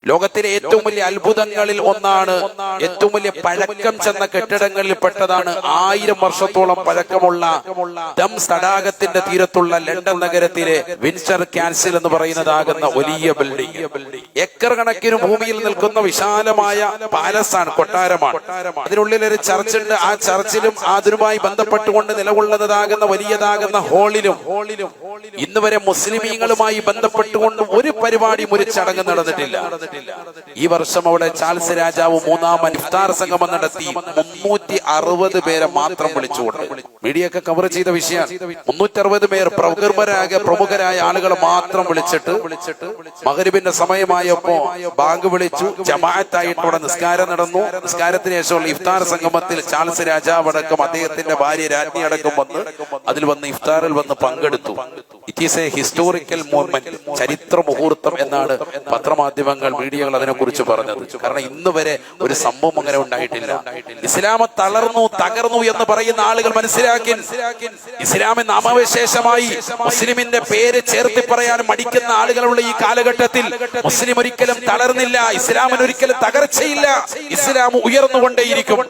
ലോകത്തിലെ ഏറ്റവും വലിയ അത്ഭുതങ്ങളിൽ ഒന്നാണ്, ഏറ്റവും വലിയ പഴക്കം ചെന്ന കെട്ടിടങ്ങളിൽ പെട്ടതാണ് 1000 വർഷത്തോളം പഴക്കമുള്ള ഡംസ് തടാകത്തിന്റെ തീരത്തുള്ള ലണ്ടൻ നഗരത്തിലെ വിൻസ്റ്റർ കാസിൽ എന്ന് പറയുന്നതാകുന്ന വലിയ ബിൽഡിംഗ്. ഏക്കർ കണക്കിന് ഭൂമിയിൽ നിൽക്കുന്ന വിശാലമായ പാലസാണ്, കൊട്ടാരമാണ്. അതിനുള്ളിൽ ഒരു ചർച്ചുണ്ട്. ആ ചർച്ചിലും അതിനുമായി ബന്ധപ്പെട്ടുകൊണ്ട് നിലകൊള്ളുന്നതാകുന്ന വലിയതാകുന്ന ഹോളിലും ഇന്ന് വരെ മുസ്ലിമീങ്ങളുമായി ബന്ധപ്പെട്ടുകൊണ്ട് ഒരു പരിപാടിയും, ഒരു ചടങ്ങ് നടന്നിട്ടില്ല. ഈ വർഷം അവിടെ ചാൾസ് രാജാവ് 3-ാമൻ ഇഫ്താർ സംഗമം നടത്തി 360 പേരെ മാത്രം വിളിച്ചുകൊണ്ട്. മീഡിയ ഒക്കെ കവർ ചെയ്ത വിഷയമാണ്. 360 പേർ പ്രമുഖരായ ആളുകളെ മാത്രം വിളിച്ചിട്ട് മഗ്‌രിബിന്റെ സമയമായപ്പോ ബാങ്ക് വിളിച്ചു. ജമാഅത്തായിട്ടൂടെ നിസ്കാരം നടന്നു. നിസ്കാരത്തിന് ശേഷമുള്ള ഇഫ്താർ സംഗമത്തിൽ ചാൾസ് രാജാവ് അടക്കം അദ്ദേഹത്തിന്റെ ഭാര്യ രാജ്ഞി അടക്കം വന്ന് അതിൽ വന്ന് ഇഫ്താറിൽ വന്ന് പങ്കെടുത്തു. It is A historical movement, ചരിത്ര മുഹൂർത്തം എന്നാണ് പത്രമാധ്യമങ്ങൾ, മീഡിയകൾ അതിനെക്കുറിച്ച് പറഞ്ഞത്. കാരണം ഇന്ന് വരെ ഒരു സംഭവം അങ്ങനെ ഉണ്ടായിട്ടില്ല. ഇസ്ലാം തകർന്നു എന്ന് പറയുന്ന ആളുകൾ മനസ്സിലാക്കി, ഇസ്ലാമിന് നാമവിശേഷമായി മുസ്ലിമിന്റെ പേര് ചേർത്തി പറയാൻ മടിക്കുന്ന ആളുകളുള്ള ഈ കാലഘട്ടത്തിൽ മുസ്ലിം ഒരിക്കലും തളർന്നില്ല. ഇസ്ലാമിന് ഒരിക്കലും തകർച്ചയില്ല. ഇസ്ലാം ഉയർന്നുകൊണ്ടേയിരിക്കും.